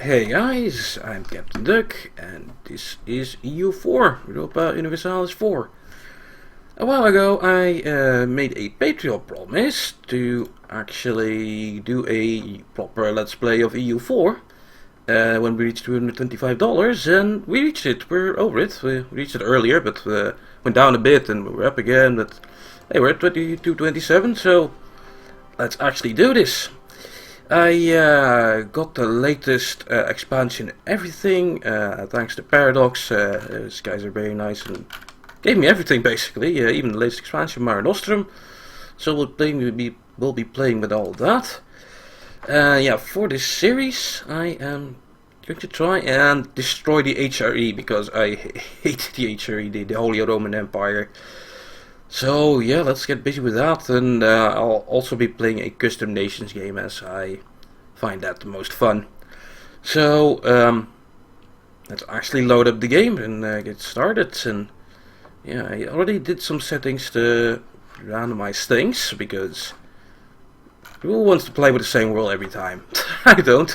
Hey guys, I'm Captain Duck, and this is EU4, Europa Universalis 4. A while ago I made a Patreon promise to actually do a proper Let's Play of EU4 when we reached $225, and we reached it, we're over it. We reached it earlier, but went down a bit and we're up again, but hey, we're at 2227, so let's actually do this. I got the latest expansion, everything, thanks to Paradox. These guys are very nice and gave me everything basically, even the latest expansion, Mare Nostrum. So we'll be playing with all of that. Yeah, for this series, I am going to try and destroy the HRE because I hate the HRE, the Holy Roman Empire. So yeah, let's get busy with that, and I'll also be playing a custom nations game as I find that the most fun. So let's actually load up the game and get started. And yeah, I already did some settings to randomize things because who wants to play with the same world every time? I don't.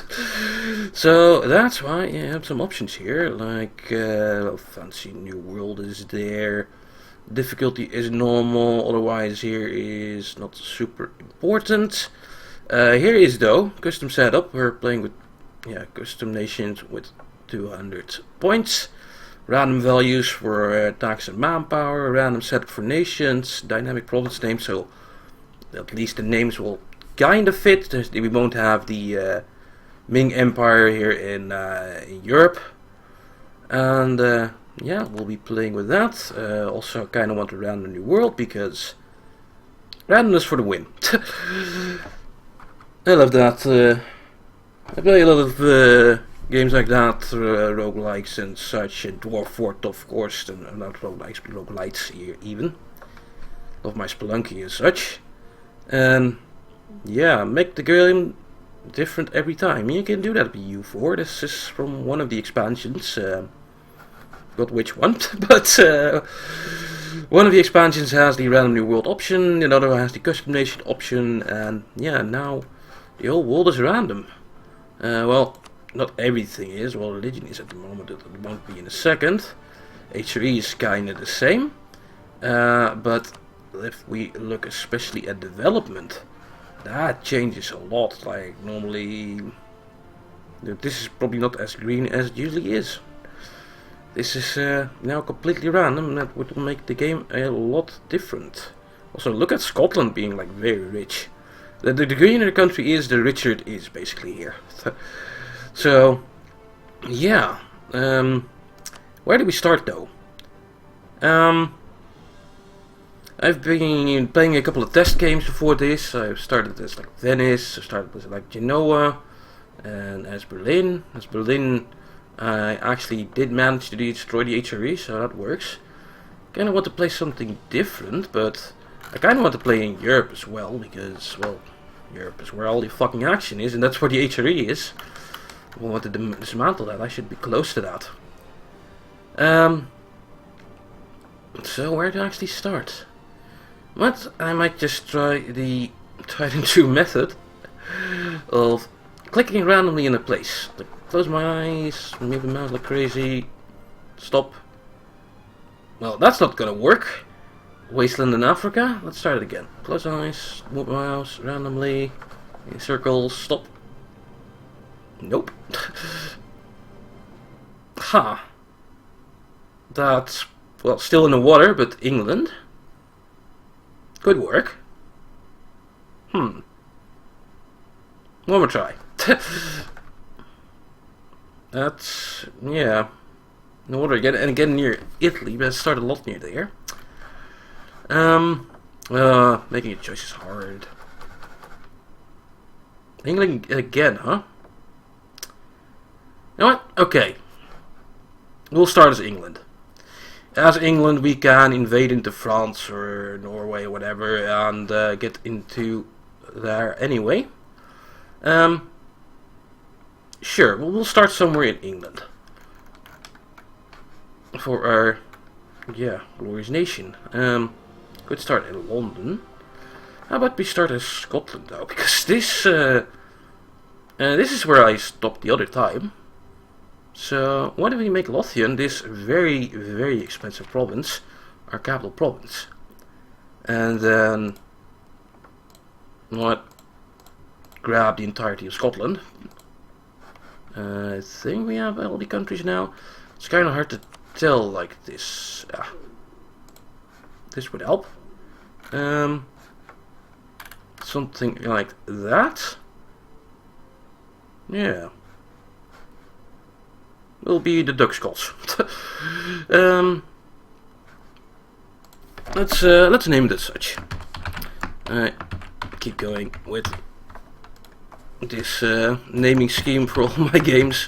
So that's why I have some options here, like fancy new world is there. Difficulty is normal, otherwise here is not super important. Here is though, custom setup. We're playing with custom nations with 200 points. Random values for tax and manpower, random setup for nations, dynamic province names, so at least the names will kind of fit. We won't have the Ming Empire here in Europe. And yeah, we'll be playing with that. Also, kind of want to random new world because randomness for the win. I love that. I play a lot of games like that, roguelikes and such, and Dwarf Fort, of course, and not roguelikes, but roguelites even. Love my Spelunky and such. And yeah, make the game different every time. You can do that with EU4. This is from one of the expansions. Not which one, but one of the expansions has the random new world option, another has the custom nation option, and yeah, now the whole world is random. Well, not everything is. Well, religion is at the moment, it won't be in a second. HRE is kinda the same, but if we look especially at development, that changes a lot. Like normally, this is probably not as green as it usually is. This is now completely random, and that would make the game a lot different. Also, look at Scotland being like very rich. The greener the country is, the richer it is basically here. So, yeah. Where do we start though? I've been playing a couple of test games before this. I've started as like Venice, I started with like Genoa, and as Berlin. I actually did manage to destroy the HRE, so that works. Kinda want to play something different, but I kinda want to play in Europe as well, because, well, Europe is where all the fucking action is, and that's where the HRE is. If I want to dismantle that, I should be close to that. So where to actually start? But I might just try the tried and true method of clicking randomly in a place. Like, close my eyes, move the mouse like crazy, stop. Well, that's not gonna work. Wasteland in Africa, let's try it again. Close eyes, move my mouse randomly, in circles, stop. Nope. Ha. That's, well, still in the water, but England. Good work. One more try. That's, yeah, no wonder again, and again near Italy, but it started a lot near there. Making a choice is hard. England again, huh? You know what? Okay. We'll start as England. As England, we can invade into France or Norway or whatever, and get into there anyway. Sure, we'll start somewhere in England. For our, glorious nation. Could start in London. How about we start in Scotland though? Because this This is where I stopped the other time. So why don't we make Lothian, this very, very expensive province, our capital province? And then what? Grab the entirety of Scotland. I think we have all the countries now. It's kind of hard to tell like this. This would help. Something like that. Yeah. Will be the DuckScots. Let's name it as such. I keep going with this naming scheme for all my games.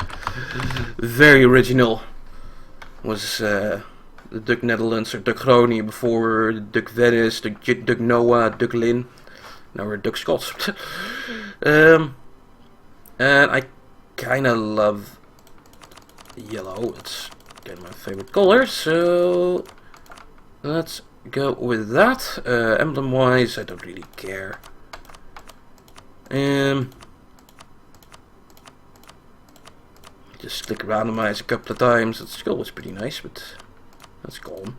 Very original. Was the Duck Netherlands or Duck Groningen before, Duck Venice, Duck Noah, Duck Lynn. Now we're DuckScots. And I kinda love yellow. It's kind of my favorite color, so let's go with that. Emblem wise, I don't really care. Just click randomize a couple of times. It's always pretty nice, but that's gone.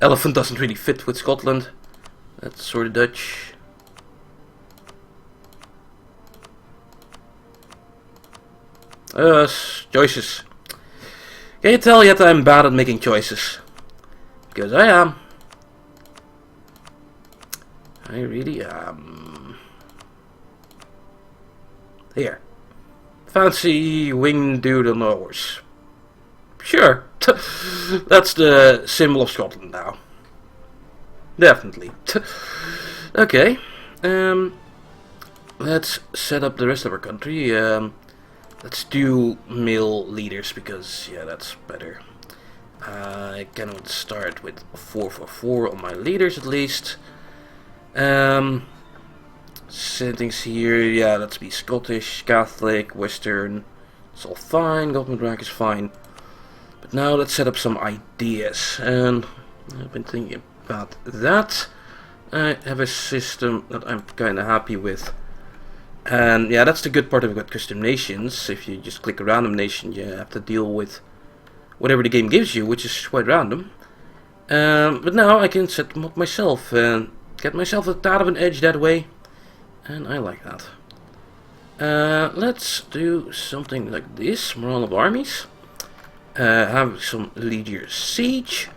Elephant doesn't really fit with Scotland. That's sort of Dutch. Choices. Can you tell yet I'm bad at making choices? Because I am. I really am. Here. Fancy winged dude on a horse. Sure. That's the symbol of Scotland now. Definitely. Okay. Let's set up the rest of our country. Let's do male leaders because yeah, that's better. I cannot start with 4 on my leaders at least. Settings here, yeah, let's be Scottish, Catholic, Western. It's all fine. Government rank is fine. But now let's set up some ideas, and I've been thinking about that. I have a system that I'm kind of happy with. And yeah, that's the good part about custom nations. If you just click a random nation, you have to deal with whatever the game gives you, which is quite random. But now I can set them up myself and get myself a tad of an edge that way. And I like that. Let's do something like this. Morale of armies. Have some lead your siege.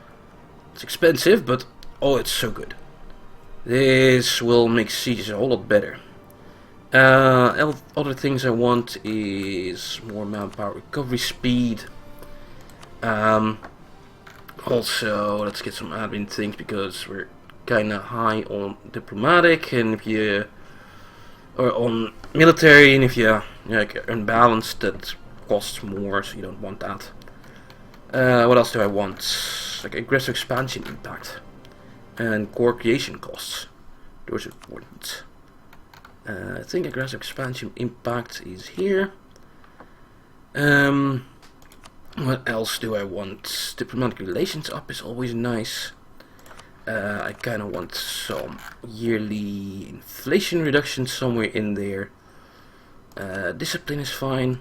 It's expensive, but oh, it's so good. This will make sieges a whole lot better. Other things I want is more manpower recovery speed. Also, let's get some admin things because we're kind of high on diplomatic, and if you or on military, and if you like unbalanced, that costs more, so you don't want that. What else do I want? Like aggressive expansion impact and core creation costs. Those are important. I think aggressive expansion impact is here. What else do I want? Diplomatic relations up is always nice. I kind of want some yearly inflation reduction somewhere in there. Discipline is fine.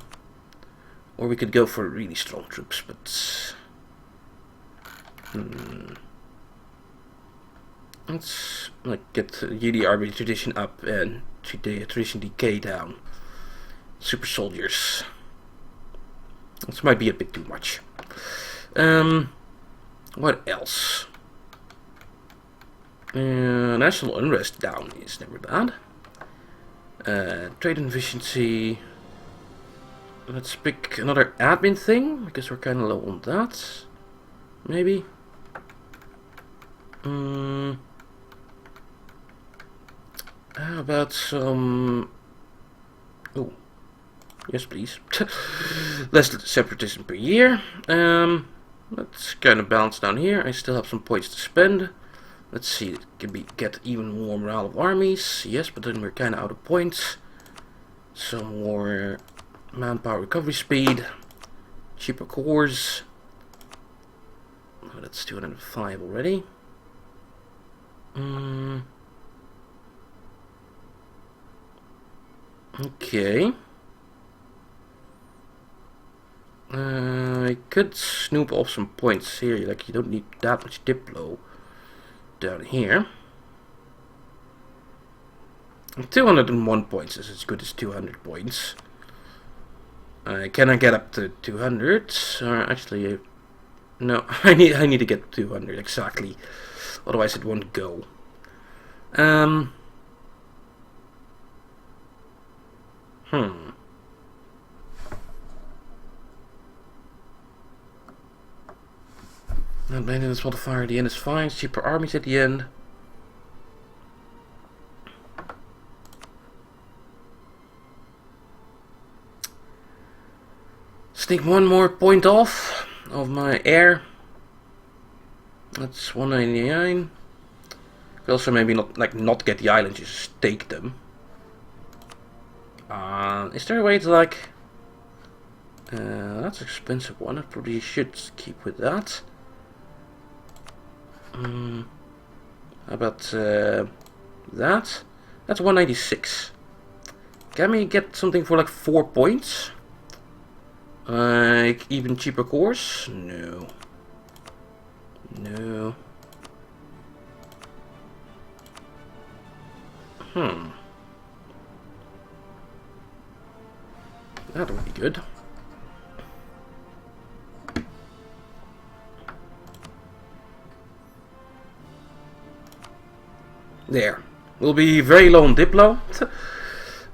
Or we could go for really strong troops, but let's like get yearly army tradition up and tradition decay down. Super soldiers. This might be a bit too much. What else? National unrest down is never bad. Trade efficiency. Let's pick another admin thing because we're kind of low on that. Maybe. How about some? Oh, yes, please. Less separatism per year. Let's kind of balance down here. I still have some points to spend. Let's see. Can we get even more morale of armies? Yes, but then we're kind of out of points. Some more manpower recovery speed. Cheaper cores. Oh, that's 205 already. Okay. I could snoop off some points here, like you don't need that much Diplo down here. 201 points is as good as 200 points. Can I get up to 200? Actually, no. I need to get 200 exactly, otherwise it won't go. Maintenance modifier at the end is fine. Cheaper armies at the end. Sneak one more point off of my air. That's 199. Could also maybe not get the island, just take them. Is there a way to like? That's an expensive one. I probably should keep with that. How about that? That's 196. Can we get something for like 4 points? Like even cheaper course? No. No. That would be good. There. We'll be very low on Diplo.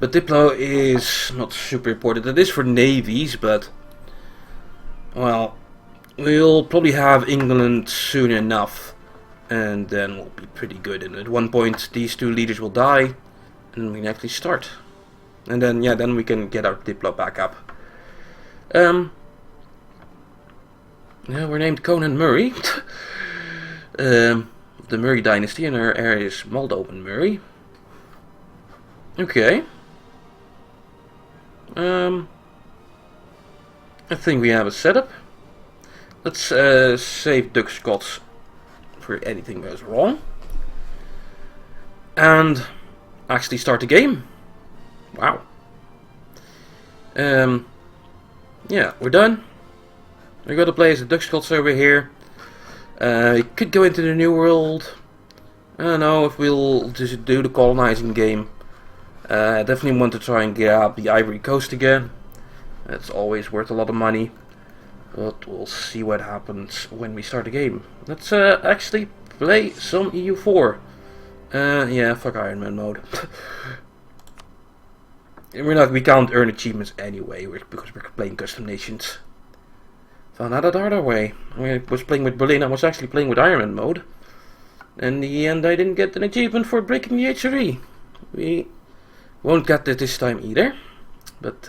But Diplo is not super important. It is for navies, but well, we'll probably have England soon enough, and then we'll be pretty good. And at one point, these two leaders will die, and we can actually start. And then, yeah, then we can get our Diplo back up. Yeah, we're named Conan Murray. The Murray dynasty, and our area is Moldovan Murray. Okay. I think we have a setup. Let's save DuckScots for anything goes wrong. And actually start the game. Wow. Yeah, we're done. We got to play as the DuckScots over here. We could go into the New World. I don't know if we'll just do the colonizing game. I definitely want to try and grab the Ivory Coast again. That's always worth a lot of money. But we'll see what happens when we start the game. Let's actually play some EU4. Yeah, fuck Iron Man mode. We can't earn achievements anyway because we're playing custom nations. Found out the harder way. I was playing with Berlin, I was actually playing with Iron Man mode. In the end I didn't get an achievement for breaking the HRE. We won't get it this time either. But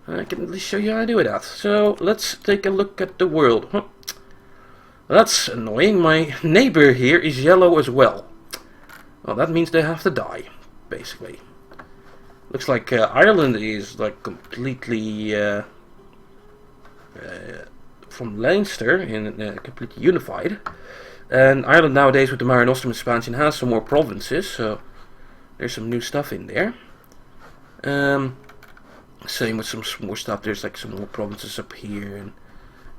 I can at least show you how to do that. So let's take a look at the world. That's annoying. My neighbor here is yellow as well. Well, that means they have to die, basically. Looks like Ireland is like completely from Leinster and completely unified. And Ireland nowadays with the Mare Nostrum expansion has some more provinces, so there's some new stuff in there. Same with some more stuff. There's like some more provinces up here, and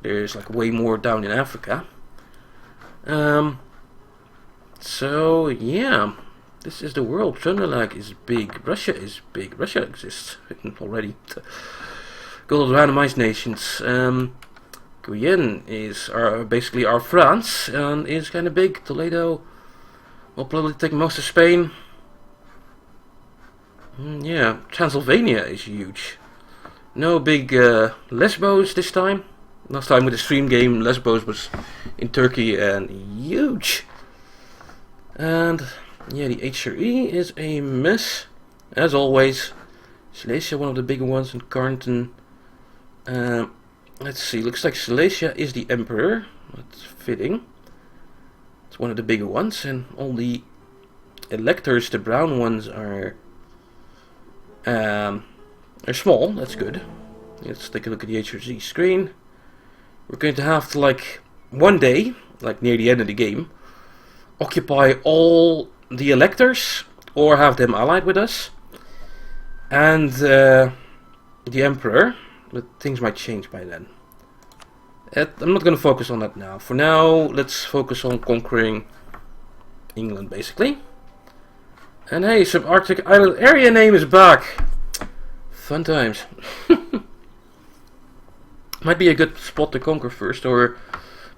there's like way more down in Africa. So yeah, this is the world. Trøndelag is big. Russia is big. Russia exists already. Gold randomized nations. Guyenne is basically our France and is kind of big. Toledo will probably take most of Spain. Yeah, Transylvania is huge. No big Lesbos this time. Last time with the stream game, Lesbos was in Turkey and huge. And yeah, the HRE is a mess, as always. Silesia, one of the bigger ones, and Carnton. Let's see, looks like Silesia is the emperor. That's fitting. It's one of the bigger ones, and all the electors, the brown ones, are small. That's good. Let's take a look at the HRZ screen. We're going to have to like one day, like near the end of the game, occupy all the electors or have them allied with us, and the Emperor, but things might change by then. I'm not going to focus on that now. For now, let's focus on conquering England, basically. And hey, subarctic island area name is back. Fun times. Might be a good spot to conquer first, or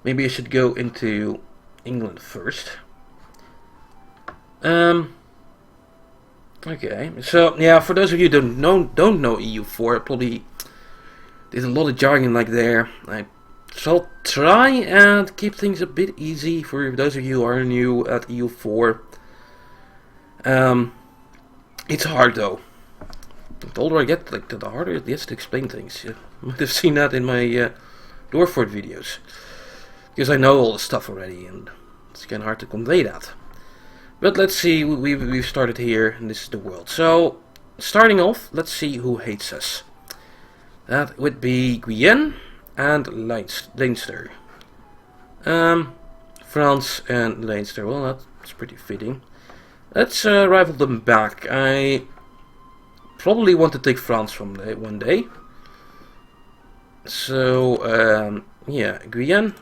maybe I should go into England first. Okay, so yeah, for those of you who don't know EU4, I probably did a lot of jargon like there. I shall try and keep things a bit easy for those of you who are new at EU4. It's hard though. The older I get, like the harder it gets to explain things. You might have seen that in my Dwarford videos, because I know all the stuff already, and it's kind of hard to convey that. But let's see, we've started here, and this is the world. So, starting off, let's see who hates us. That would be Guyenne and Leinster. France and Leinster, well, that's pretty fitting. Let's rival them back. I probably want to take France from one day. So, yeah, Guyenne.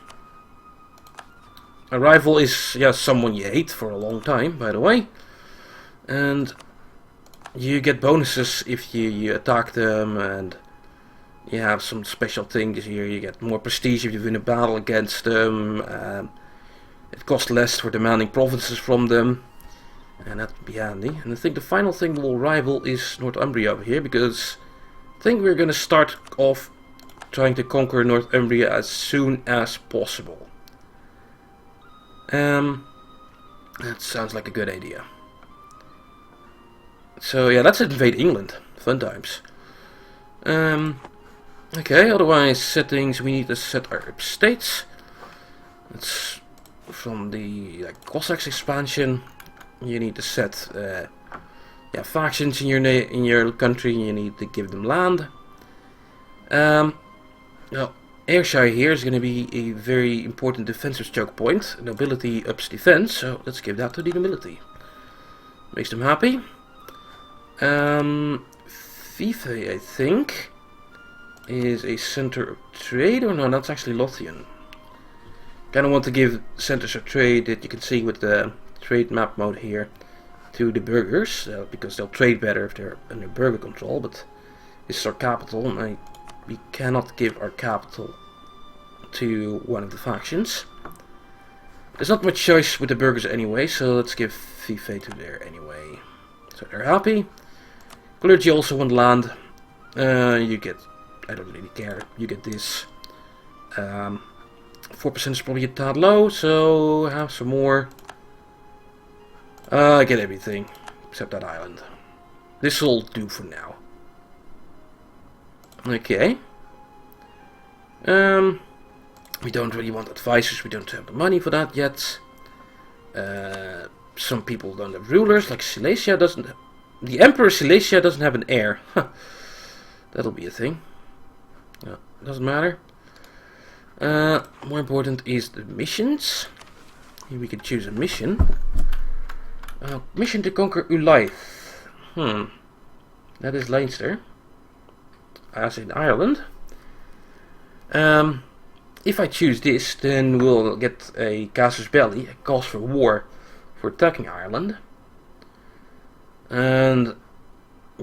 A rival is, yeah, someone you hate for a long time, by the way. And you get bonuses if you attack them, and you have some special things here. You get more prestige if you win a battle against them. It costs less for demanding provinces from them, and that'd be handy. And I think the final thing we'll rival is Northumbria over here, because I think we're going to start off trying to conquer Northumbria as soon as possible. That sounds like a good idea. So yeah, let's invade England. Fun times. Okay, otherwise settings, we need to set our states. It's from the Cossacks expansion. You need to set yeah, factions in your country. You need to give them land. Well, Ayrshire here is going to be a very important defensive choke point. Nobility ups defense, so let's give that to the nobility. Makes them happy. Fife, I think, is a center of trade, or no, that's actually Lothian. Kind of want to give centers of trade that you can see with the trade map mode here to the burghers, because they'll trade better if they're under burgher control, but this is our capital, and we cannot give our capital to one of the factions. There's not much choice with the burghers anyway, so let's give Fife to there anyway. So they're happy. Clergy also want land. You get, I don't really care, you get this. 4% is probably a tad low, so have some more. Get everything, except that island. This will do for now. Okay. We don't really want advisors, we don't have the money for that yet. Some people don't have rulers, like Silesia doesn't. The Emperor Silesia doesn't have an heir. That'll be a thing. No, doesn't matter. More important is the missions. Here we can choose a mission. Mission to conquer Ulyth. That is Leinster. As in Ireland. If I choose this, then we'll get a casus belli, a cause for war, for attacking Ireland. And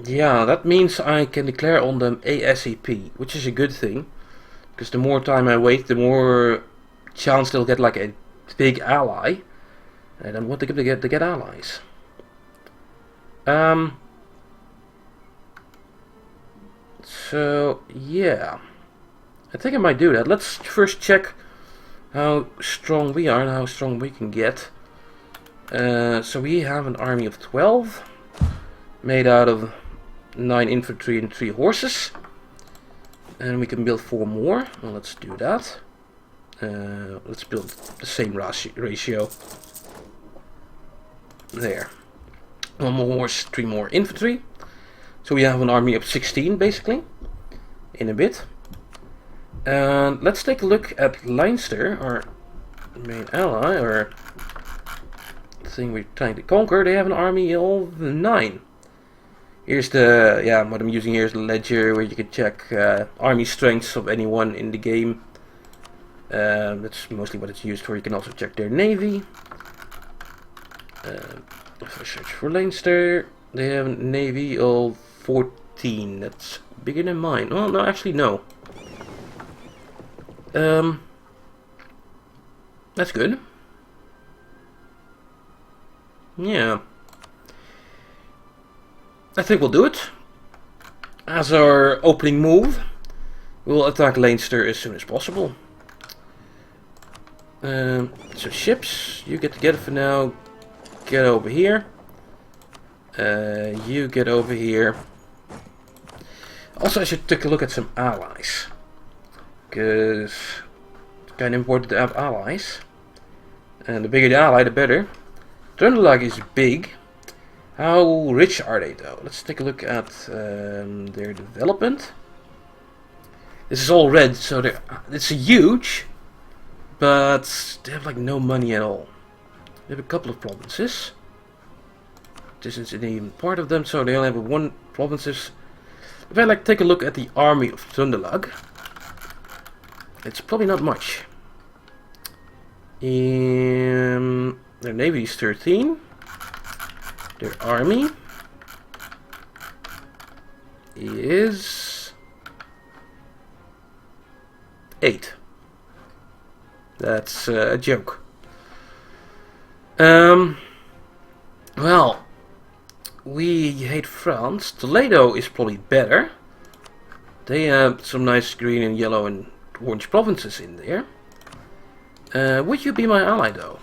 yeah, that means I can declare on them ASAP, which is a good thing, because the more time I wait, the more chance they'll get like a big ally. And I want to get allies. So yeah, I think I might do that. Let's first check how strong we are and how strong we can get. So we have an army of 12, made out of 9 infantry and 3 horses. And we can build 4 more. Well, let's do that. Let's build the same ratio. There. 1 more horse, 3 more infantry. So we have an army of 16 basically. In a bit. And let's take a look at Leinster, our main ally, or thing we're trying to conquer, they have an army of 9. Here's the, what I'm using here is the ledger where you can check army strengths of anyone in the game. That's mostly what it's used for. You can also check their navy. If I search for lanster, they have a navy of 14. That's bigger than mine. Oh, no, actually, no. That's good. Yeah. I think we'll do it. As our opening move, we'll attack Leinster as soon as possible. So ships, you get together for now. Get over here. You get over here. Also, I should take a look at some allies. Because it's kind of important to have allies. And the bigger the ally, the better. Trøndelag is big. How rich are they though? Let's take a look at their development. This is all red, so it's huge, but they have like no money at all. They have a couple of provinces. This isn't even part of them, so they only have one provinces. If I take a look at the army of Trøndelag, it's probably not much. Their navy is 13. Their army is 8. That's a joke. Well, we hate France. Toledo is probably better. They have some nice green and yellow and orange provinces in there. Would you be my ally though?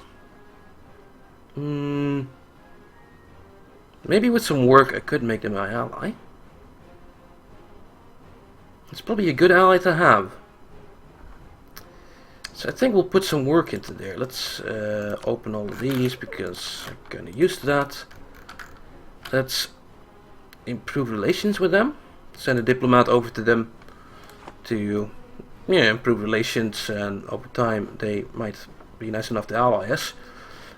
Maybe with some work I could make them my ally. It's probably a good ally to have. So I think we'll put some work into there. Let's open all of these because I'm kind of used to that. Let's improve relations with them. Send a diplomat over to them to improve relations, and over time they might be nice enough to ally us.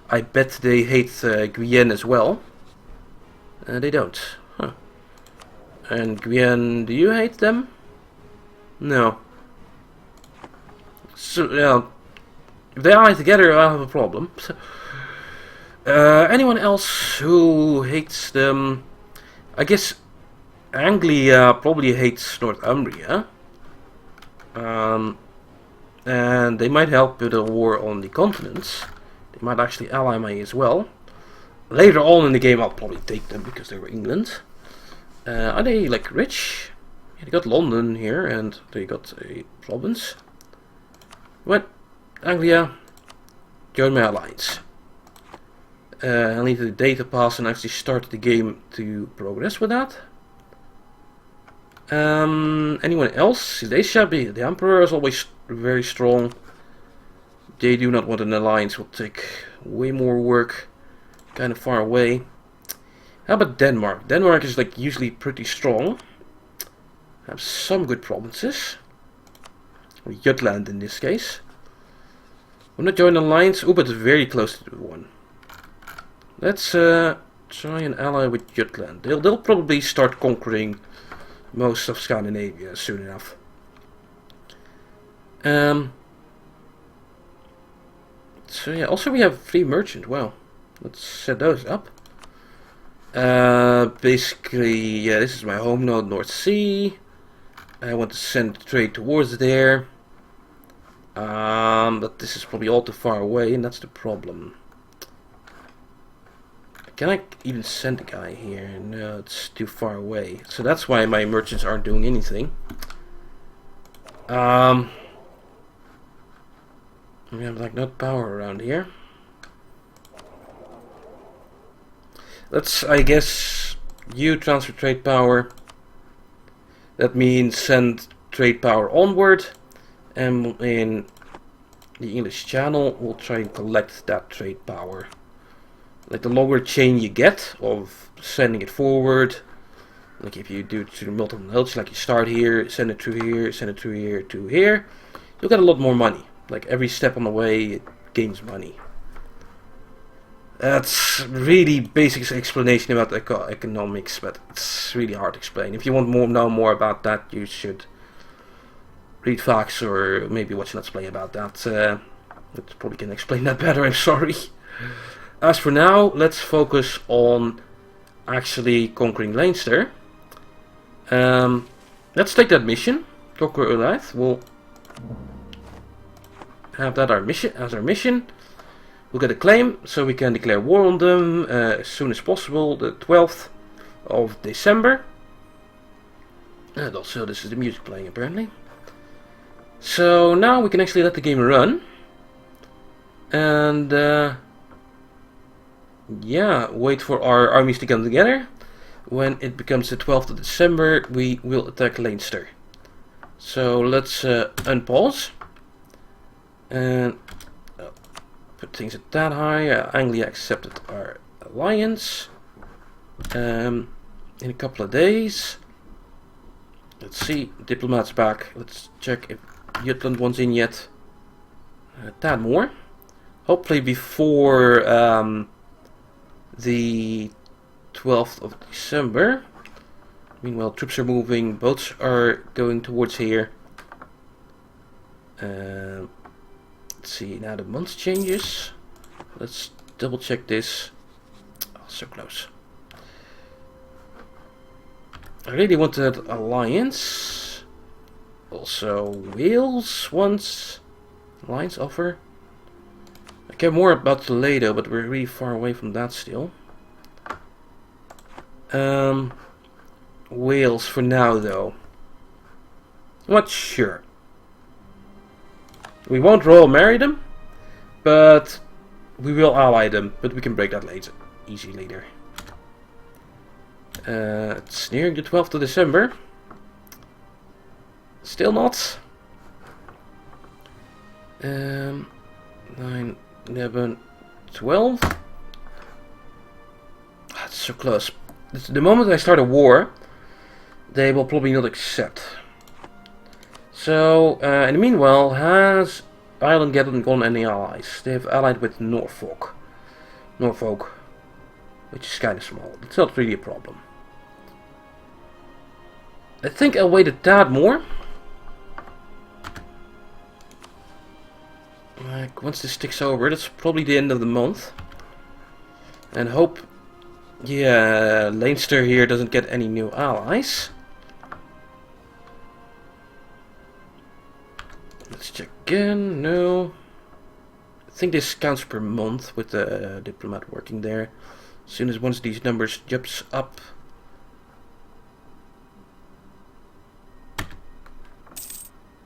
I bet they hate Guyenne as well. They don't. Huh. And Guyenne, do you hate them? No. So, if they ally together, I'll have a problem. So, anyone else who hates them? I guess Anglia probably hates Northumbria. And they might help with a war on the continents. They might actually ally me as well. Later on in the game I'll probably take them because they were England. Are they rich? Yeah, they got London here and they got a province. What? Anglia, join my alliance. I'll need the data pass and actually start the game to progress with that. Anyone else? They shall be. The Emperor is always very strong. They do not want an alliance. Will take way more work. Kind of far away. How about Denmark? Denmark is usually pretty strong. Have some good provinces. Or Jutland in this case. Will not join an alliance. Oh, but it's very close to one. Let's try an ally with Jutland. They'll probably start conquering most of Scandinavia soon enough. So yeah, also we have free merchant. Wow, let's set those up. Basically, yeah, this is my home node, North Sea. I want to send trade towards there. But this is probably all too far away, and that's the problem. Can I even send a guy here? No, it's too far away. So that's why my merchants aren't doing anything. We have no power around here. Let's, I guess, you transfer trade power. That means send trade power onward, and in the English Channel we'll try and collect that trade power. The longer chain you get of sending it forward, if you do it through multiple nodes, you start here, send it through here, send it through here to here, you'll get a lot more money. Every step on the way it game's money. That's really basic explanation about economics, but it's really hard to explain. If you want know more about that, you should read facts or maybe watch Let's Play about that. That probably can explain that better, I'm sorry. As for now, let's focus on actually conquering Leinster. Let's take that mission. Conquer Ulyth. We'll have that as our mission. We'll get a claim, so we can declare war on them as soon as possible, the 12th of December. And also, this is the music playing apparently. So now we can actually let the game run. And yeah, wait for our armies to come together. When it becomes the 12th of December, we will attack Leinster. So let's unpause. And put things at that high. Anglia accepted our alliance in a couple of days. Let's see, diplomats back. Let's check if Jutland wants in yet. Tad more. Hopefully before the 12th of December. Meanwhile, troops are moving. Boats are going towards here. Let's see, now the month changes. Let's double check this. Oh, so close. I really want that alliance. Also, Wales wants alliance offer. I care more about Toledo, but we're really far away from that still. Wales for now, though. I'm not sure. We won't royal marry them, but we will ally them. But we can break that later, easy later. It's nearing the 12th of December. Still not. 9, 11, 12. That's so close. The moment I start a war, they will probably not accept. So, in the meanwhile, has Ireland gotten any allies? They have allied with Norfolk, which is kind of small. It's not really a problem. I think I'll wait a tad more. Like, once this ticks over, that's probably the end of the month. And hope, yeah, Leinster here doesn't get any new allies. Let's check again. No. I think this counts per month with the diplomat working there. As soon as once these numbers jumps up.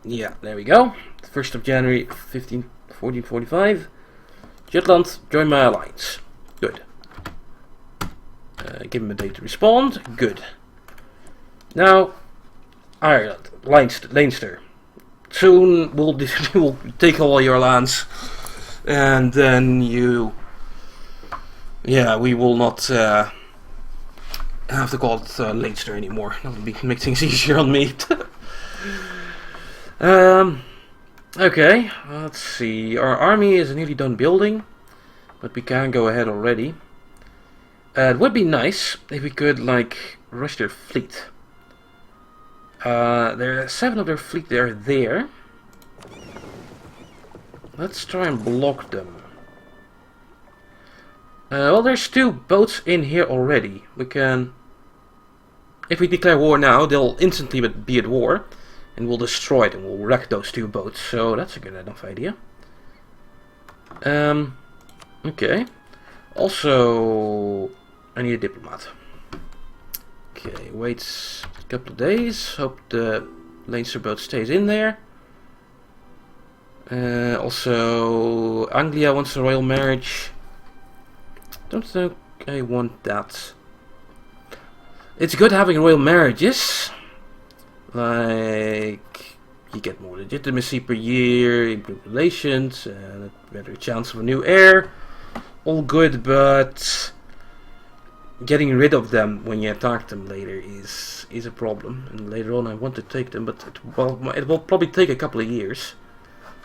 Yeah, there we go. 1st of January 1445. Jutland, join my alliance. Good. Give him a date to respond. Good. Now, Ireland, Leinster. Soon we'll take all your lands, and then we will not have to call it Leinster anymore. That'll make things easier on me. Okay, let's see. Our army is nearly done building, but we can go ahead already. It would be nice if we could, like, rush their fleet. There are 7 of their fleet there. Let's try and block them. Well, there's 2 boats in here already. We can... If we declare war now, they'll instantly be at war. And we'll destroy them. We'll wreck those 2 boats. So that's a good enough idea. Okay. Also, I need a diplomat. Okay, wait a couple of days. Hope the Leinster boat stays in there. Also, Anglia wants a royal marriage. Don't think I want that. It's good having royal marriages. Like, you get more legitimacy per year, improved relations, and a better chance of a new heir. All good, but getting rid of them when you attack them later is a problem. And later on I want to take them, but it will probably take a couple of years.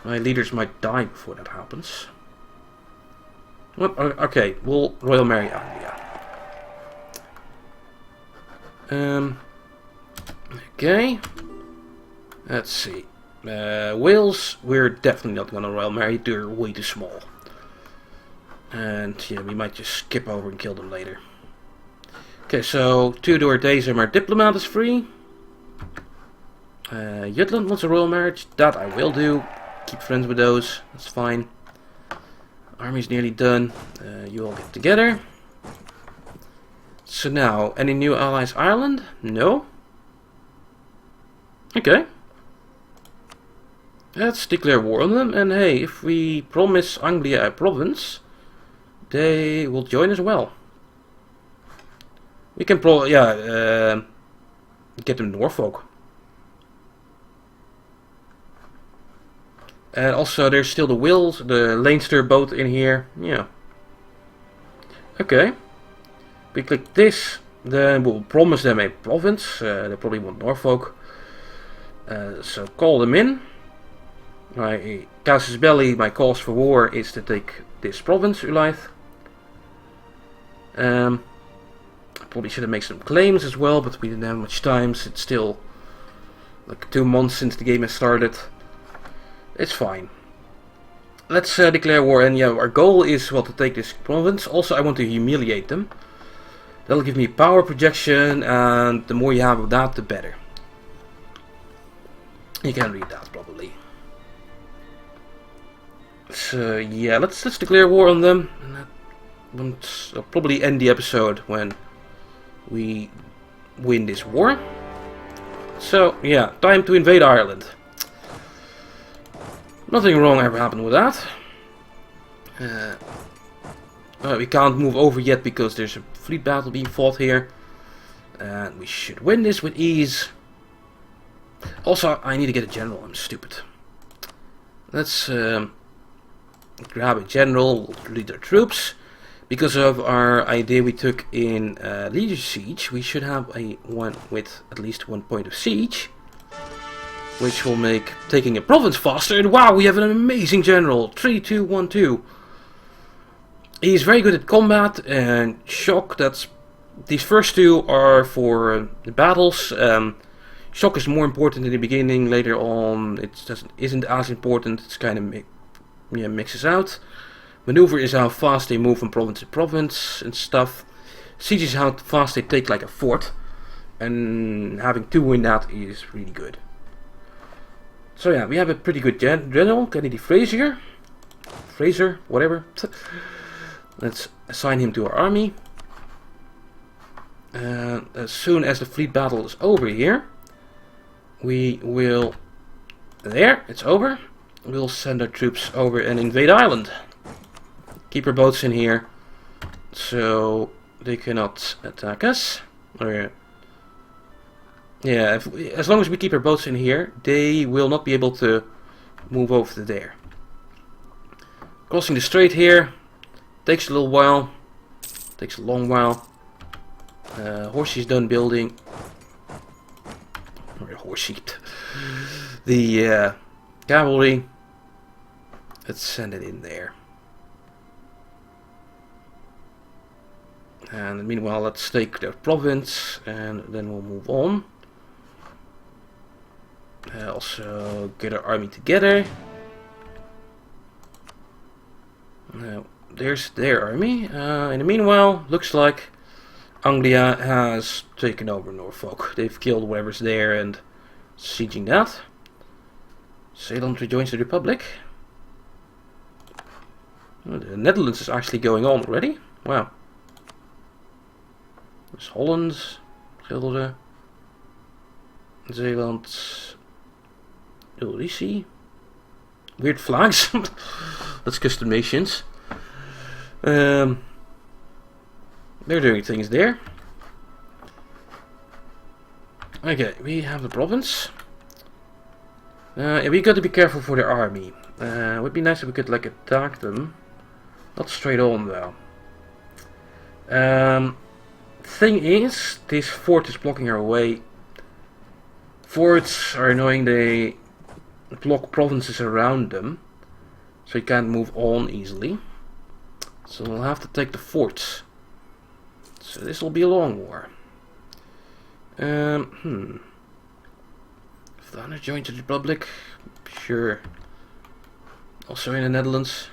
My leaders might die before that happens. What? Okay, we'll Royal Mare Anglia. Okay. Let's see. Wales, we're definitely not gonna Royal Mare. They're way too small. And yeah, we might just skip over and kill them later. Okay, so Theodore Daysum, our diplomat, is free. Jutland wants a royal marriage. That I will do. Keep friends with those. That's fine. Army's nearly done. You all get together. So now, any new allies? Ireland? No. Okay. Let's declare war on them. And hey, if we promise Anglia a province, they will join as well. We can get them Norfolk. And also there's still the Wills, the Leinster both in here. Yeah. Okay. We click this, then we'll promise them a province. They probably want Norfolk. So call them in. My casus belli, my cause for war is to take this province, Ulythe. Probably should have made some claims as well, but we didn't have much time. So it's still like 2 months since the game has started. It's fine. Let's declare war, and yeah, our goal is to take this province. Also, I want to humiliate them. That'll give me power projection, and the more you have of that, the better. You can read that probably. So yeah, let's declare war on them. And I'll probably end the episode when we win this war. So yeah, time to invade Ireland. Nothing wrong ever happened with that. We can't move over yet because there's a fleet battle being fought here. And we should win this with ease. Also, I need to get a general. I'm stupid. Let's grab a general, we'll lead our troops. Because of our idea we took in Leader Siege, we should have a one with at least 1 point of siege. Which will make taking a province faster. And wow, we have an amazing general. 3-2-1-2. He's very good at combat and shock. These first two are for the battles. Shock is more important in the beginning. Later on, it isn't as important. It's kind of mixes out. Maneuver is how fast they move from province to province and stuff. Siege is how fast they take like a fort. And having two in that is really good. So yeah, we have a pretty good general, Kennedy Fraser, whatever. Let's assign him to our army. And as soon as the fleet battle is over here, we will... There, it's over. We'll send our troops over and invade Ireland. Keep our boats in here, so they cannot attack us. Or, yeah, as long as we keep our boats in here, they will not be able to move over to there. Crossing the strait here takes a little while, takes a long while. Horsey's done building. Or Horsey. The cavalry. Let's send it in there. And meanwhile, let's take the province, and then we'll move on. Also get our army together. Now, there's their army. In the meanwhile, looks like Anglia has taken over Norfolk. They've killed whatever's there and sieging that. Zeeland rejoins the Republic. Oh, the Netherlands is actually going on already. Wow. There's Holland, Gelder, Zeeland, Ulrisi. Weird flags. That's custom nations. They're doing things there. Okay, we have the province. We got to be careful for their army. It would be nice if we could like attack them. Not straight on though. Thing is, this fort is blocking our way. Forts are annoying, they block provinces around them, so you can't move on easily. So we'll have to take the fort. So this will be a long war. Flanders joined the Republic. Sure. Also in the Netherlands.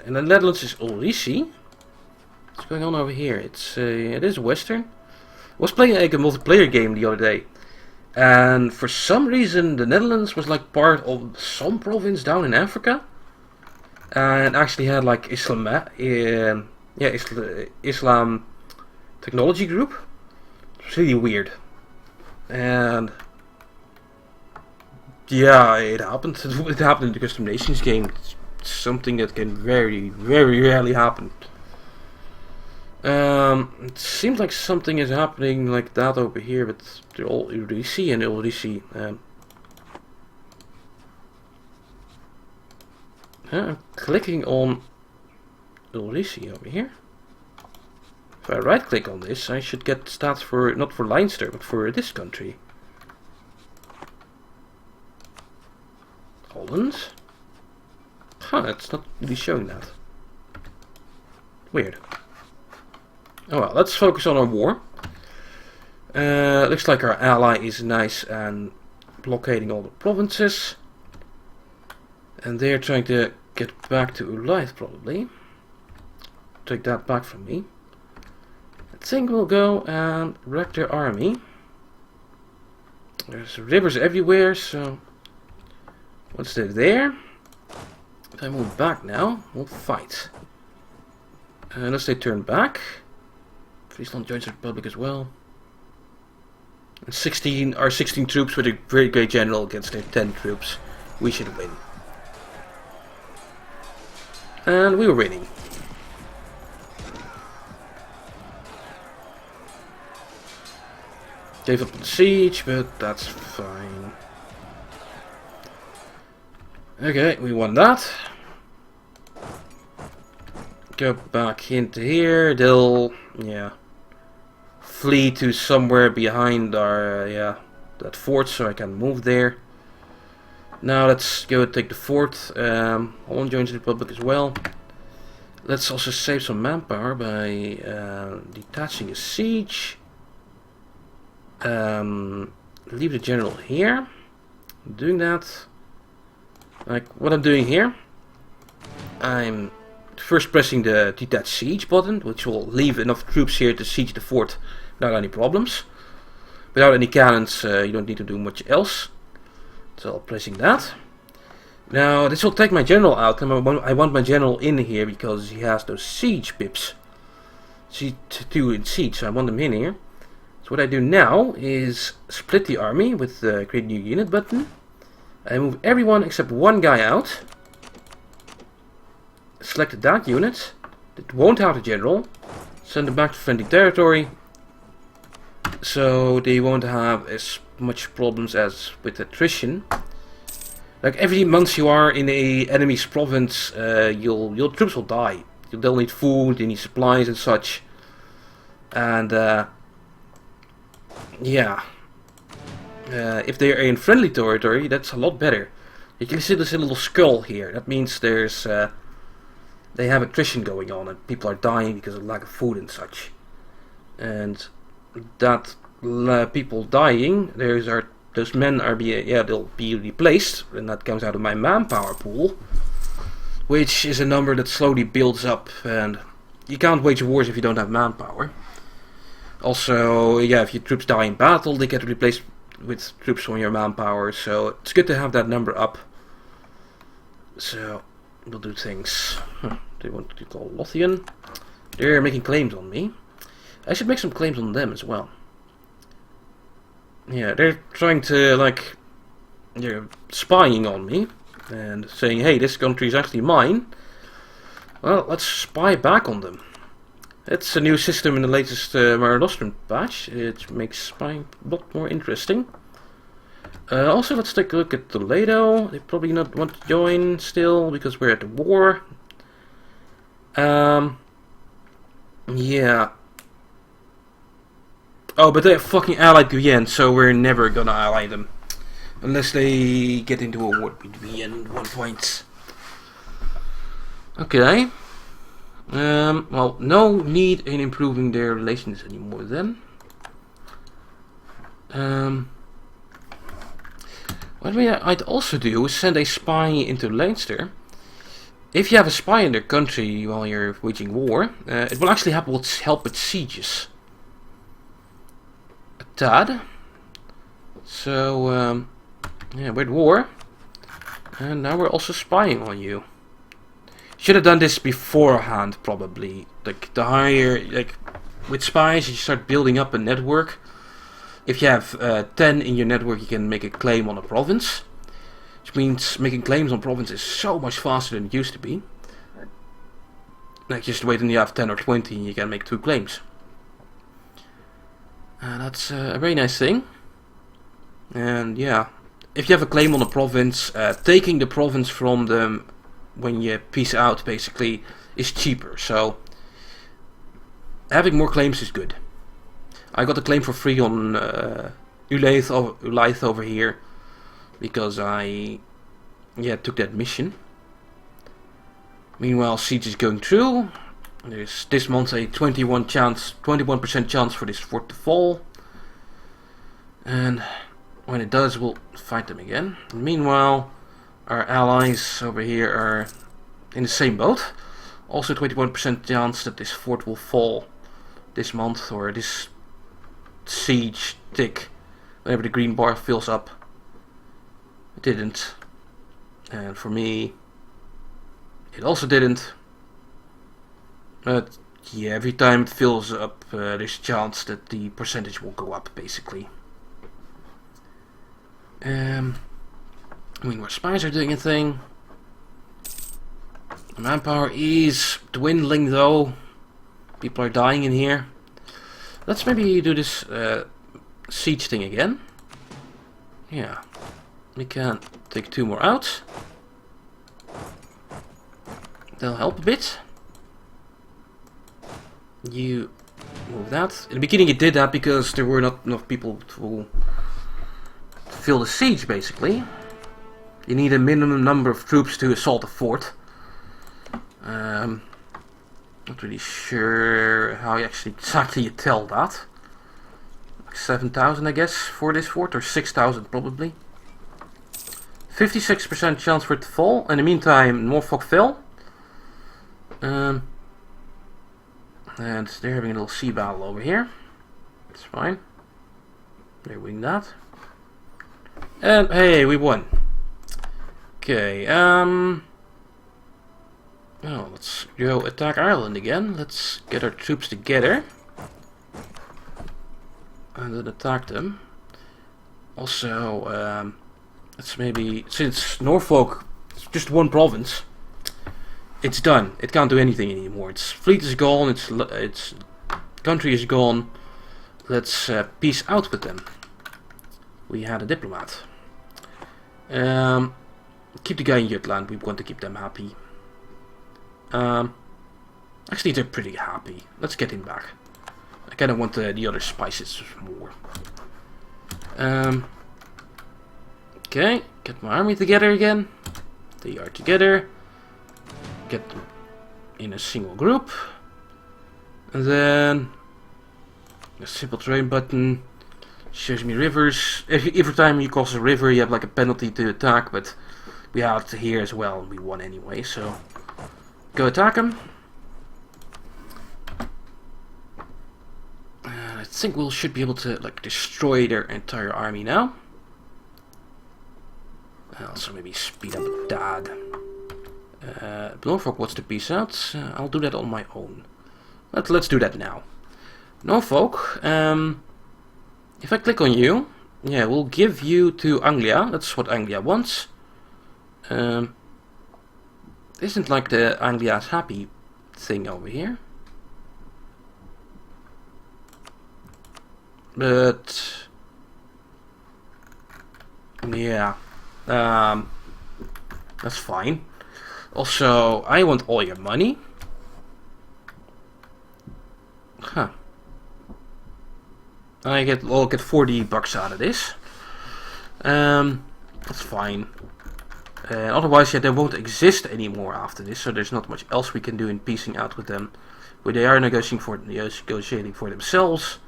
And the Netherlands is Ulrisi. What's going on over here? It is Western. I was playing like a multiplayer game the other day, and for some reason the Netherlands was like part of some province down in Africa, and actually had like Islam technology group. It's really weird, and yeah, it happened. It happened in the Custom Nations game. It's something that can very, very rarely happen. It seems like something is happening like that over here, but they're all Ulrisi and Ulrisi. I'm clicking on Ulrisi over here. If I right click on this, I should get stats for, not for Leinster, but for this country. Holland? Huh, it's not really showing that. Weird. Oh well, let's focus on our war. Looks like our ally is nice and blockading all the provinces. And they're trying to get back to Ulijth probably. Take that back from me. I think we'll go and wreck their army. There's rivers everywhere, so once they're there, if I move back now, we'll fight. Unless they turn back. Friesland joins the Republic as well. And 16 troops with a very great general against their 10 troops. We should win. And we were winning. Gave up the siege, but that's fine. Okay, we won that. Go back into here. They'll, yeah, flee to somewhere behind our, that fort, so I can move there. Now let's go and take the fort. Holland joins the Republic as well. Let's also save some manpower by detaching a siege. Leave the general here. Doing that. Like what I'm doing here. I'm first pressing the detach siege button, which will leave enough troops here to siege the fort without any problems. Without any cannons, you don't need to do much else. So pressing that. Now this will take my general out, and I want my general in here because he has those siege pips. C2 in siege, so I want them in here. So what I do now is split the army with the create new unit button. I move everyone except one guy out. Select that unit that won't have a general. Send them back to friendly territory. So they won't have as much problems as with attrition. Like every month you are in a enemy's province, your troops will die. They'll need food, they need supplies and such. And yeah. If they are in friendly territory, that's a lot better. You can see this little skull here. That means there's they have attrition going on and people are dying because of lack of food and such. And that people dying, those men are they'll be replaced, and that comes out of my manpower pool, which is a number that slowly builds up. And you can't wage wars if you don't have manpower. Also, yeah, if your troops die in battle, they get replaced with troops from your manpower, so it's good to have that number up. So we'll do things. They want to call Lothian. They're making claims on me. I should make some claims on them as well. Yeah, they're trying to, like, they're spying on me and saying, hey, this country is actually mine. Well, let's spy back on them. It's a new system in the latest Mare Nostrum patch. It makes spying a lot more interesting. Also, let's take a look at Toledo. They probably not want to join still because we're at the war. Yeah. Oh, but they're fucking allied Guyenne, so we're never gonna ally them. Unless they get into a war with Guyenne at one point. Okay. Well, no need in improving their relations anymore then. What I'd also do is send a spy into Leinster. If you have a spy in their country while you're waging war, it will actually help with sieges. A tad. So, yeah, we're at war. And now we're also spying on you. Should have done this beforehand, probably. Like, the higher, like, with spies, you start building up a network. If you have 10 in your network, you can make a claim on a province. Which means making claims on province is so much faster than it used to be. Like, just wait until you have 10 or 20 and you can make 2 claims. That's a very nice thing. And yeah, if you have a claim on a province, taking the province from them when you peace out, basically, is cheaper. So, having more claims is good. I got a claim for free on Ulythe over here because I took that mission. Meanwhile, siege is going through. There's this month a 21% chance for this fort to fall, and when it does, we'll fight them again. Meanwhile, our allies over here are in the same boat. Also 21% chance that this fort will fall this month, or this siege tick, whenever the green bar fills up. It didn't, and for me it also didn't. But yeah, every time it fills up, there's a chance that the percentage will go up, basically. I mean, our spies are doing a thing. The manpower is dwindling though. People are dying in here. Let's maybe do this siege thing again. Yeah. We can take 2 more out. That'll help a bit. You move that. In the beginning it did that because there were not enough people to fill the siege, basically. You need a minimum number of troops to assault a fort. Not really sure how exactly you tell that. Like 7,000 I guess for this fort, or 6,000 probably. 56% chance for it to fall. In the meantime, Norfolk fell. And they're having a little sea battle over here. It's fine. They're winning that. And hey, we won. Okay, well, let's go attack Ireland again. Let's get our troops together. And then attack them. Also, let's maybe, since Norfolk is just one province, it's done. It can't do anything anymore. Its fleet is gone, its country is gone. Let's peace out with them. We had a diplomat. Keep the guy in Jutland. We want to keep them happy. Actually, they're pretty happy. Let's get him back. I kind of want the other spices more. Okay, get my army together again. They are together. Get them in a single group. And then a simple terrain button shows me rivers. Every time you cross a river, you have like a penalty to attack, but we had it here as well, and we won anyway, so go attack them. I think we should be able to like destroy their entire army now. Also maybe speed up a tad. Norfolk wants to peace out. I'll do that on my own. Let's do that now. Norfolk, if I click on you, yeah, we'll give you to Anglia. That's what Anglia wants. Isn't like the Anglia's happy thing over here. But yeah, that's fine. Also, I want all your money. Huh. I'll get $40 out of this. That's fine. Otherwise, yeah, they won't exist anymore after this, so there's not much else we can do in piecing out with them. But they are negotiating for themselves.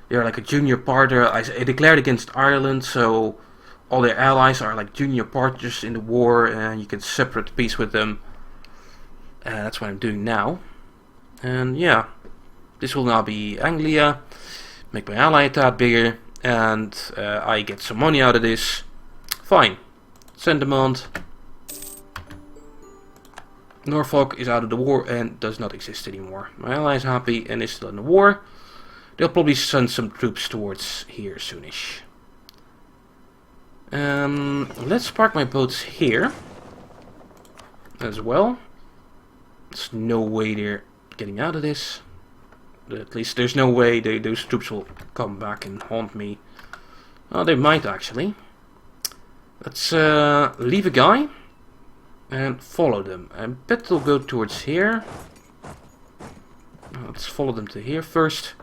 They are like a junior partner. I declared against Ireland, so all their allies are like junior partners in the war, and you can separate peace with them. That's what I'm doing now. And yeah, this will now be Anglia. Make my ally a tad bigger, and I get some money out of this. Fine. Send demand. Norfolk is out of the war and does not exist anymore. My ally is happy and is still in the war. They'll probably send some troops towards here soonish. Let's park my boats here as well. There's no way they're getting out of this. At least there's no way those troops will come back and haunt me. Oh, they might actually. Let's leave a guy and follow them. I bet they'll go towards here. Let's follow them to here first.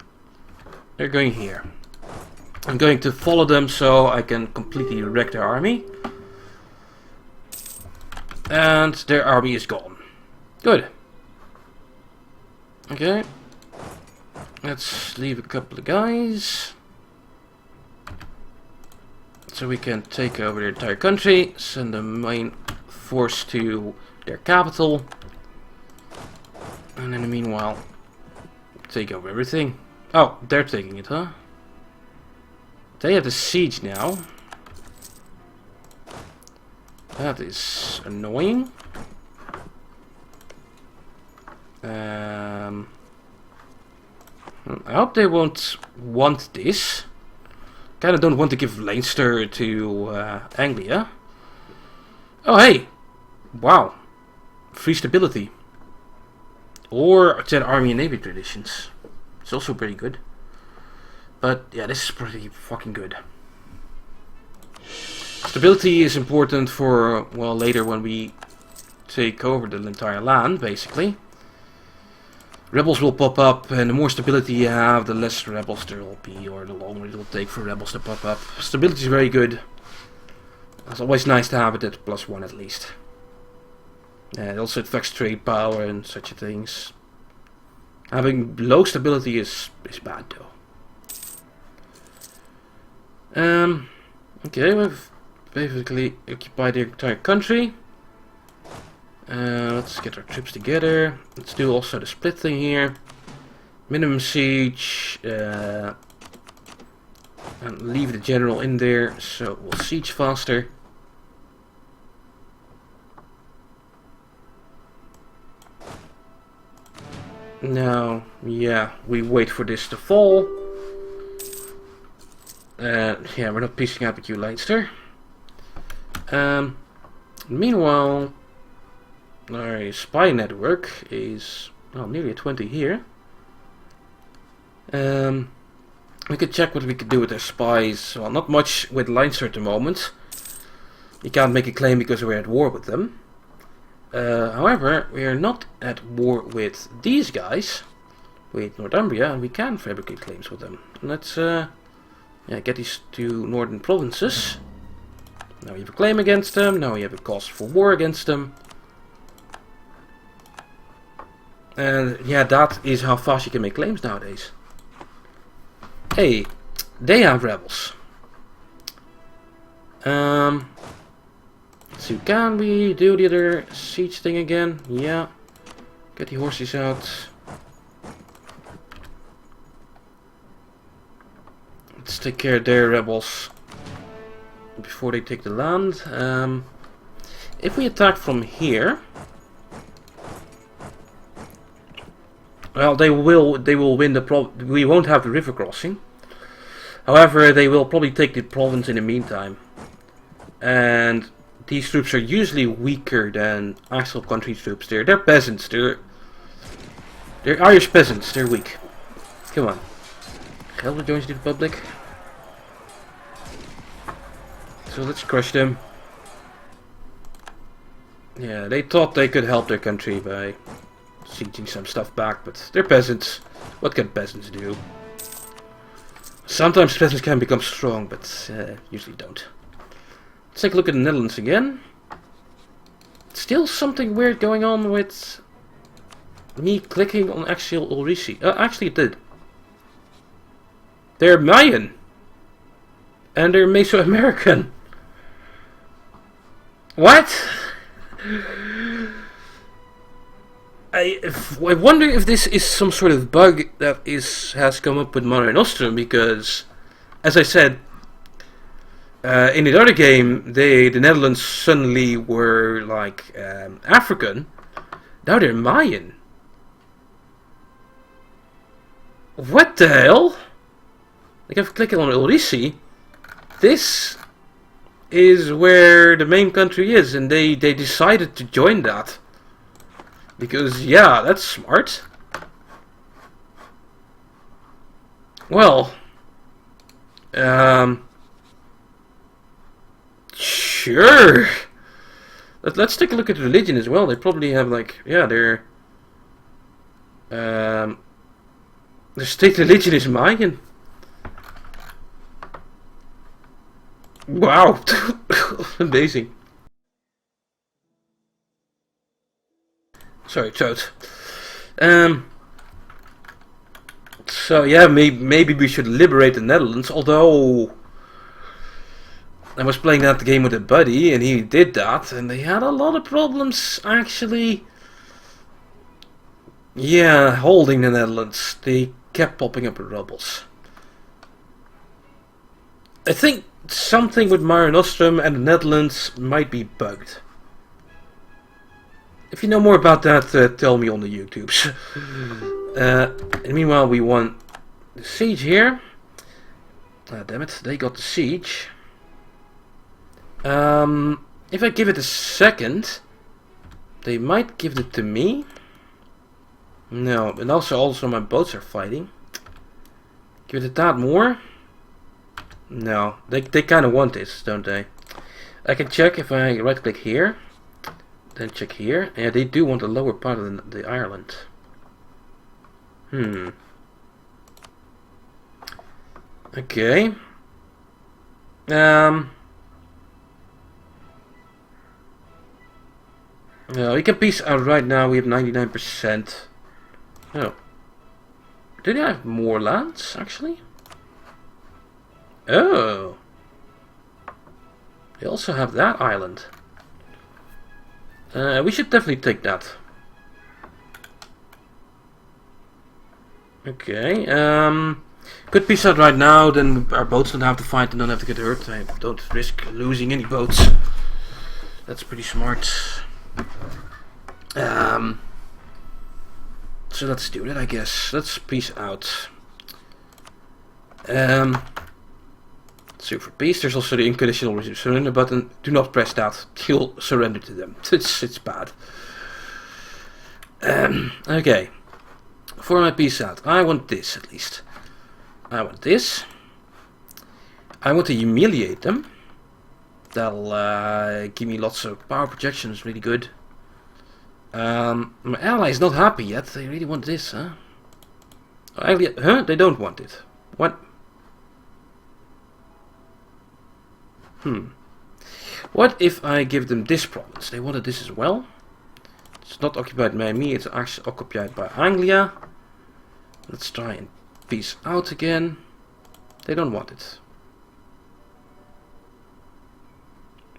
They're going here. I'm going to follow them so I can completely wreck their army. And their army is gone. Good. Okay. Let's leave a couple of guys. So we can take over their entire country. Send the main force to their capital. And in the meanwhile, take over everything. Oh, they're taking it, huh? They have the siege now. That is annoying. I hope they won't want this. Kinda don't want to give Leinster to Anglia. Oh hey! Wow. Free stability. Or 10 army and navy traditions. It's also pretty good. But yeah, this is pretty fucking good. Stability is important for, well, later when we take over the entire land, basically. Rebels will pop up, and the more stability you have, the less rebels there will be, or the longer it will take for rebels to pop up. Stability is very good. It's always nice to have it at +1 at least. It also affects trade power and such things. Having low stability is bad though. Okay, we've basically occupied the entire country. Let's get our troops together. Let's do also the split thing here. Minimum siege. And leave the general in there so we'll siege faster. Now, yeah, we wait for this to fall. Yeah, we're not piecing out with you, Leinster. Meanwhile, our spy network is, well, nearly at 20 here. We could check what we could do with our spies. Well, not much with Leinster at the moment. You can't make a claim because we're at war with them. However, we are not at war with these guys, with Northumbria, and we can fabricate claims with them. Let's yeah, get these two northern provinces. Now we have a claim against them, now we have a cause for war against them. And yeah, that is how fast you can make claims nowadays. Hey, they have rebels. So can we do the other siege thing again? Yeah. Get the horses out. Let's take care of their rebels before they take the land. If we attack from here, well, they will win the we won't have the river crossing. However, they will probably take the province in the meantime. And these troops are usually weaker than actual country troops. They're peasants. They're Irish peasants. They're weak. Come on. Help joins the Republic. So let's crush them. Yeah, they thought they could help their country by sieging some stuff back, but they're peasants. What can peasants do? Sometimes peasants can become strong, but usually don't. Let's take a look at the Netherlands again. Still something weird going on with me clicking on Axial Ulrisi. Actually it did. They're Mayan. And they're Mesoamerican. What? I wonder if this is some sort of bug that has come up with Mare Nostrum, because, as I said, in the other game, the Netherlands suddenly were like African. Now they're Mayan. What the hell? Like, if I click on Ulrisi, this is where the main country is, and they decided to join that. Because, yeah, that's smart. Well, sure. Let's take a look at religion as well. They probably have, like, yeah, their state religion is Mayan. Wow. Amazing. Sorry, Toad. So yeah, maybe we should liberate the Netherlands, although I was playing that game with a buddy and he did that and they had a lot of problems actually. Yeah, holding the Netherlands. They kept popping up with rebels. I think something with Mare Nostrum and the Netherlands might be bugged. If you know more about that, tell me on the YouTubes. And meanwhile, we won the siege here. Damn it, they got the siege. If I give it a second, they might give it to me. No, and also my boats are fighting. Give it a tad more. No, they kind of want this, don't they? I can check if I right click here. Then check here. Yeah, they do want the lower part of the island. Okay. No, we can peace out right now. We have 99%. Oh. Do they have more lands, actually? Oh. They also have that island. We should definitely take that. Okay, could peace out right now, then our boats don't have to fight and don't have to get hurt. I don't risk losing any boats. That's pretty smart. So let's do that, I guess. Let's peace out. So for peace, there's also the unconditional surrender button. Do not press that. You'll surrender to them. It's bad. Okay. For my peace out, I want this at least. I want this. I want to humiliate them. That'll give me lots of power projection. It's really good. My ally is not happy yet. They really want this, huh? Huh? They don't want it. What? What if I give them this province? They wanted this as well. It's not occupied by me, it's actually occupied by Anglia. Let's try and peace out again. They don't want it.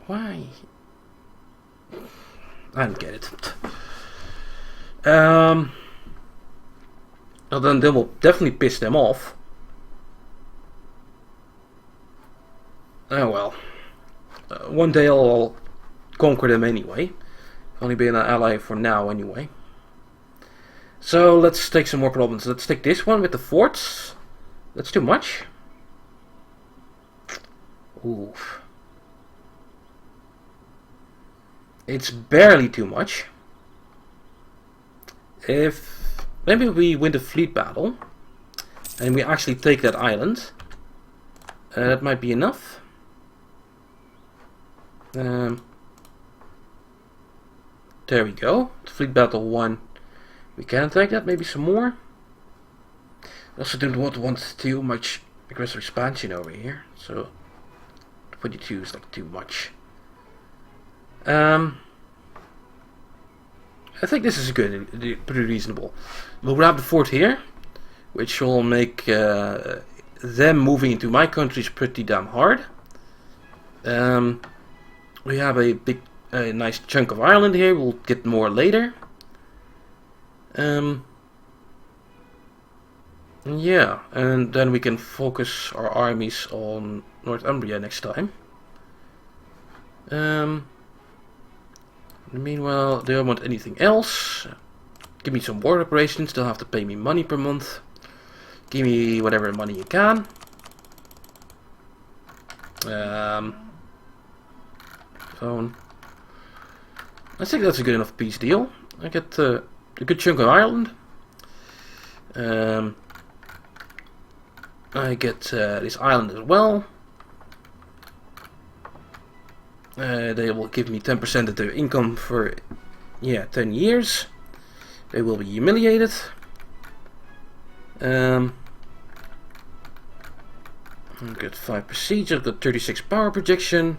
Why? I don't get it. Well, then they will definitely piss them off. Oh well. One day I'll conquer them anyway. Only being an ally for now anyway. So let's take some more provinces. Let's take this one with the forts. That's too much. Oof. It's barely too much. If maybe we win the fleet battle and we actually take that island, that might be enough. There we go. Fleet battle 1. We can take that. Maybe some more. I also don't want too much aggressive expansion over here. So 22 is like too much. I think this is good, pretty reasonable. We'll have the fort here, which will make them moving into my countries pretty damn hard. We have a nice chunk of Ireland here. We'll get more later. Yeah, and then we can focus our armies on Northumbria next time. Meanwhile, they don't want anything else. Give me some war operations. They'll have to pay me money per month. Give me whatever money you can. Phone. I think that's a good enough peace deal. I get a good chunk of Ireland. I get this island as well. They will give me 10% of their income for 10 years. They will be humiliated. I've got 5 prestige, I've got 36 power projection.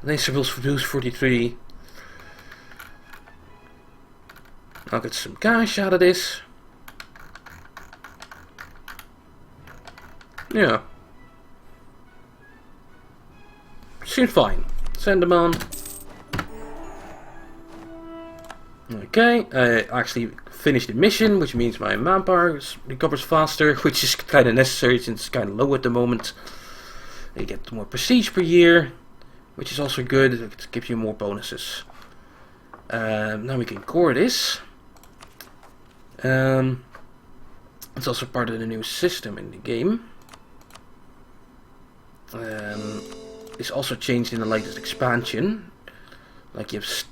Laser will produce 43. I'll get some cash out of this. Yeah. Seems fine. Send them on. Okay, I actually finished the mission, which means my manpower recovers faster, which is kind of necessary since it's kind of low at the moment. You get more prestige per year, which is also good. It gives you more bonuses. Now we can core this. It's also part of the new system in the game. It's also changed in the latest expansion. Like you have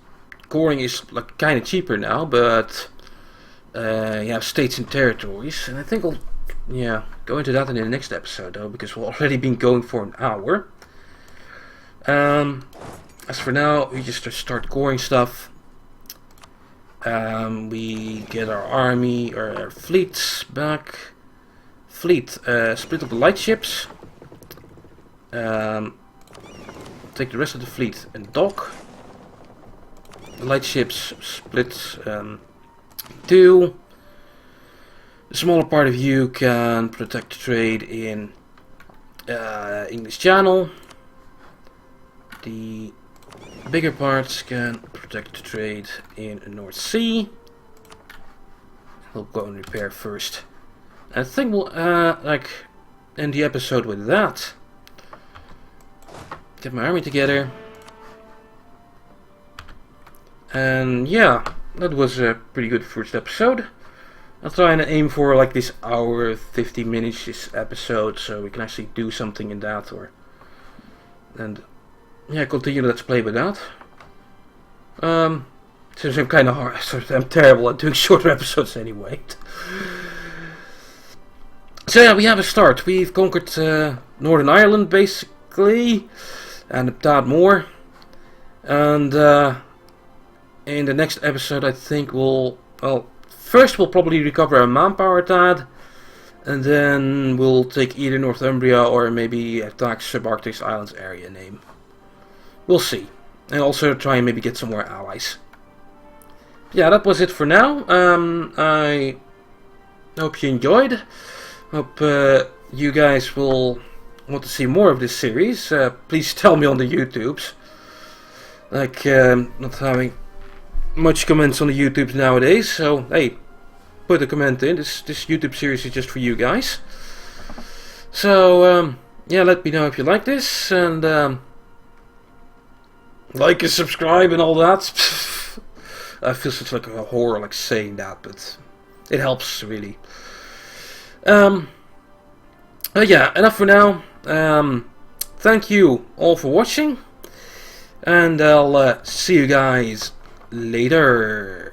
scoring is like kind of cheaper now, but you have states and territories, and I think I'll go into that in the next episode though, because we've already been going for an hour. As for now, we just start scoring stuff. We get our army or our fleets back. Split up the light ships. Take the rest of the fleet and dock. The light ships split 2. The smaller part of you can protect trade in English Channel. The bigger parts can protect trade in the North Sea. We'll go and repair first. I think we'll end the episode with that. Get my army together. And yeah, that was a pretty good first episode. I'll try and aim for like this hour 50 minutes this episode, so we can actually do something in that, and continue Let's Play with that. Since I'm kind of hard, I'm terrible at doing shorter episodes anyway. So yeah, we have a start. We've conquered Northern Ireland basically, and a tad more. And in the next episode, I think first we'll probably recover our manpower a tad, and then we'll take either Northumbria or maybe attack Subarctic Islands area name. We'll see. And also try and maybe get some more allies. Yeah, that was it for now. I hope you enjoyed. Hope you guys will want to see more of this series. Please tell me on the YouTubes. Like, not having much comments on the YouTubes nowadays, so hey, put a comment in. This YouTube series is just for you guys. So yeah, let me know if you like this, and like and subscribe and all that. I feel such like a whore like saying that, but it helps really. Yeah, enough for now. Thank you all for watching, and I'll see you guys later.